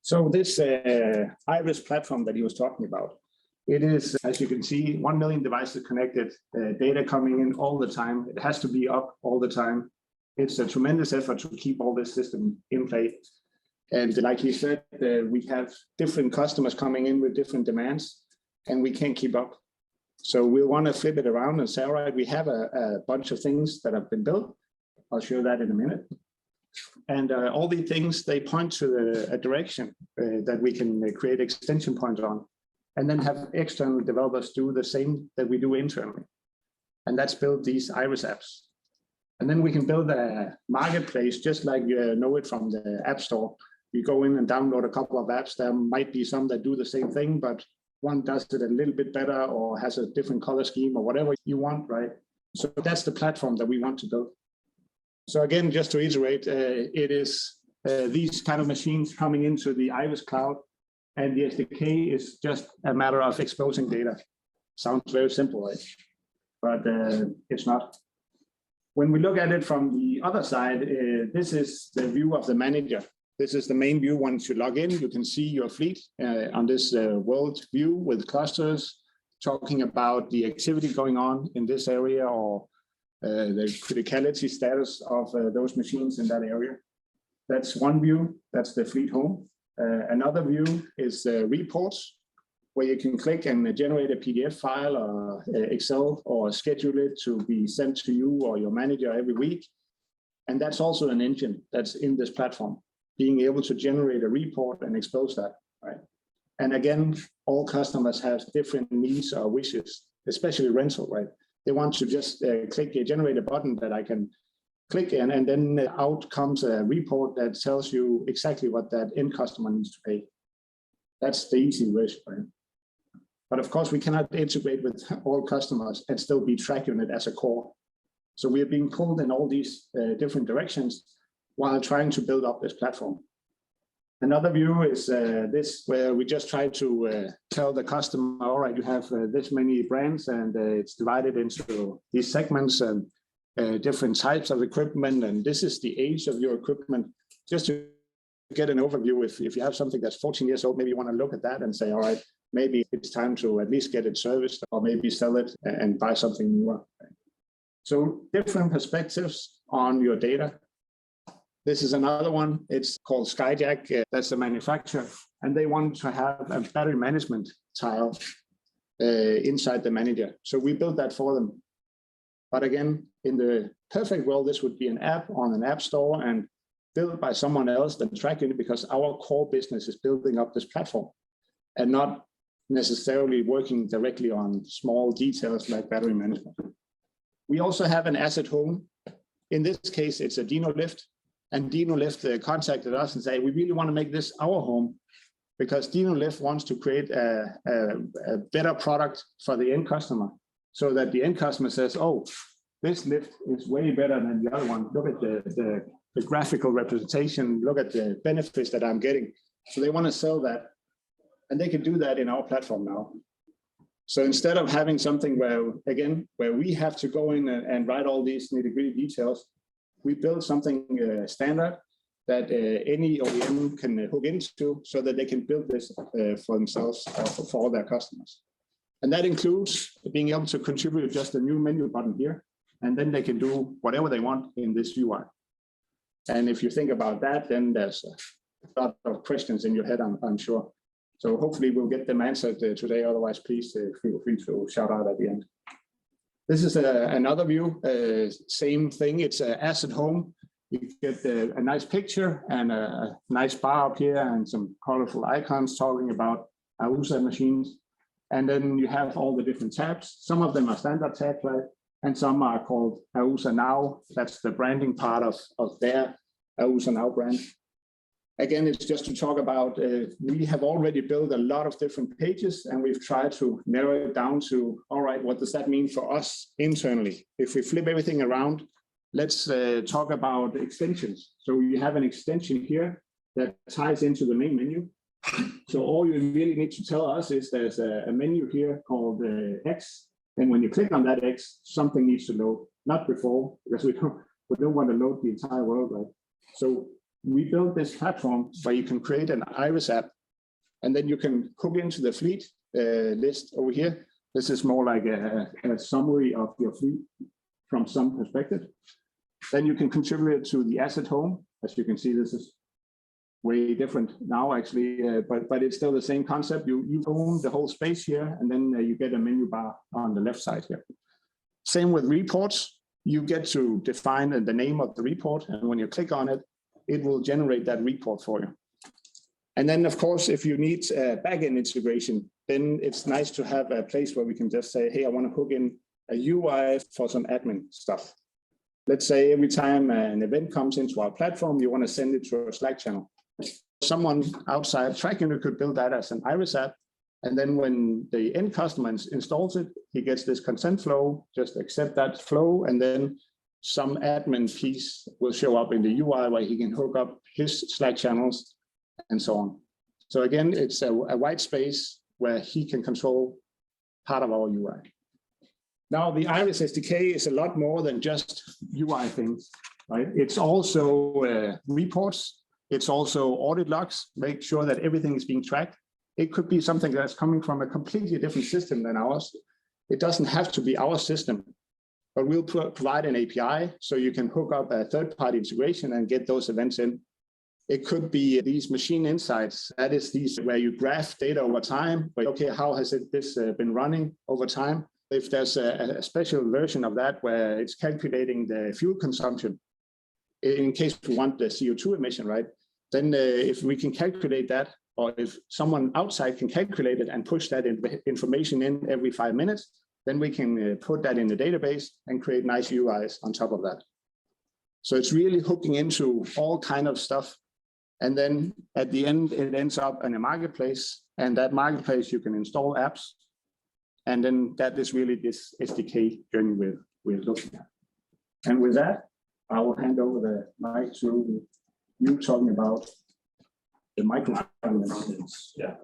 So this Iris platform that he was talking about, it is, as you can see, 1 million devices connected, data coming in all the time. It has to be up all the time. It's a tremendous effort to keep all this system in play. And like he said, we have different customers coming in with different demands, and we can't keep up. So we'll want to flip it around and say, all right, we have a bunch of things that have been built. I'll show that in a minute. And all these things, they point to a direction that we can create extension points on, and then have external developers do the same that we do internally. And that's build these Iris apps. And then we can build a marketplace, just like you know it from the App Store. You go in and download a couple of apps. There might be some that do the same thing, but one does it a little bit better or has a different color scheme or whatever you want, right? So that's the platform that we want to build. So again, just to iterate, it is these kind of machines coming into the Iris cloud, and the SDK is just a matter of exposing data. Sounds very simple, right? But it's not. When we look at it from the other side, this is the view of the manager. This is the main view. Once you log in, you can see your fleet on this world view with clusters, talking about the activity going on in this area, or the criticality status of those machines in that area. That's one view. That's the fleet home. Another view is reports, where you can click and generate a PDF file or Excel, or schedule it to be sent to you or your manager every week. And that's also an engine that's in this platform, being able to generate a report and expose that, right? And again, all customers have different needs or wishes, especially rental, right? They want to just click, generate a button that I can click in, and then out comes a report that tells you exactly what that end customer needs to pay. That's the easy version, right? But of course, we cannot integrate with all customers and still be Trackunit as a core. So we are being pulled in all these different directions while trying to build up this platform. Another view is this, where we just try to tell the customer, all right, you have this many brands, and it's divided into these segments and different types of equipment, and this is the age of your equipment. Just to get an overview, if you have something that's 14 years old, maybe you want to look at that and say, all right, maybe it's time to at least get it serviced, or maybe sell it and buy something newer. So different perspectives on your data. This is another one. It's called Skyjack. That's the manufacturer, and they want to have a battery management tile inside the manager. So we built that for them. But again, in the perfect world, this would be an app on an app store and built by someone else than Trackunit, because our core business is building up this platform and not necessarily working directly on small details like battery management. We also have an asset home. In this case, it's a Dino lift. And Dino Lift contacted us and said, we really want to make this our home, because Dino Lift wants to create a better product for the end customer, so that the end customer says, oh, this lift is way better than the other one. Look at the graphical representation. Look at the benefits that I'm getting. So they want to sell that. And they can do that in our platform now. So instead of having something where we have to go in and write all these nitty-gritty details, we build something standard that any OEM can hook into, so that they can build this for themselves or for all their customers. And that includes being able to contribute just a new menu button here, and then they can do whatever they want in this UI. And if you think about that, then there's a lot of questions in your head, I'm sure. So hopefully we'll get them answered today. Otherwise, please feel free to shout out at the end. This is another view, same thing. It's an asset home. You get a nice picture and a nice bar up here and some colorful icons talking about AUSA machines. And then you have all the different tabs. Some of them are standard tabs, right? And some are called AUSA Now. That's the branding part of their AUSA Now brand. Again, it's just to talk about, we have already built a lot of different pages, and we've tried to narrow it down to, all right, what does that mean for us internally? If we flip everything around, let's talk about extensions. So you have an extension here that ties into the main menu. So all you really need to tell us is there's a menu here called X, and when you click on that X, something needs to load, not before, because we don't want to load the entire world, right? So we built this platform where you can create an Iris app, and then you can hook into the fleet list over here. This is more like a summary of your fleet from some perspective. Then you can contribute it to the asset home. As you can see, this is way different now, actually, but it's still the same concept. You own the whole space here, and then you get a menu bar on the left side here. Same with reports. You get to define the name of the report, and when you click on it, it will generate that report for you. And then, of course, if you need a backend integration, then it's nice to have a place where we can just say, hey, I want to hook in a UI for some admin stuff. Let's say every time an event comes into our platform, you want to send it to a Slack channel. Someone outside Trackunit could build that as an Iris app. And then when the end customer installs it, he gets this consent flow, just accept that flow. And then some admin piece will show up in the UI where he can hook up his Slack channels and so on. So again, it's a white space where he can control part of our UI. Now, the Iris SDK is a lot more than just UI things, right? It's also reports. It's also audit logs, make sure that everything is being tracked. It could be something that's coming from a completely different system than ours. It doesn't have to be our system, but we'll provide an API so you can hook up a third-party integration and get those events in. It could be these machine insights. That is these where you graph data over time. But okay, how has this been running over time? If there's a special version of that where it's calculating the fuel consumption, in case we want the CO2 emission, right? Then if we can calculate that, or if someone outside can calculate it and push that information in every 5 minutes, then we can put that in the database and create nice UIs on top of that. So it's really hooking into all kind of stuff. And then at the end, it ends up in a marketplace, and that marketplace you can install apps. And then that is really this SDK journey we're looking at. And with that, I will hand over the mic to you talking about the microfinance. Yeah.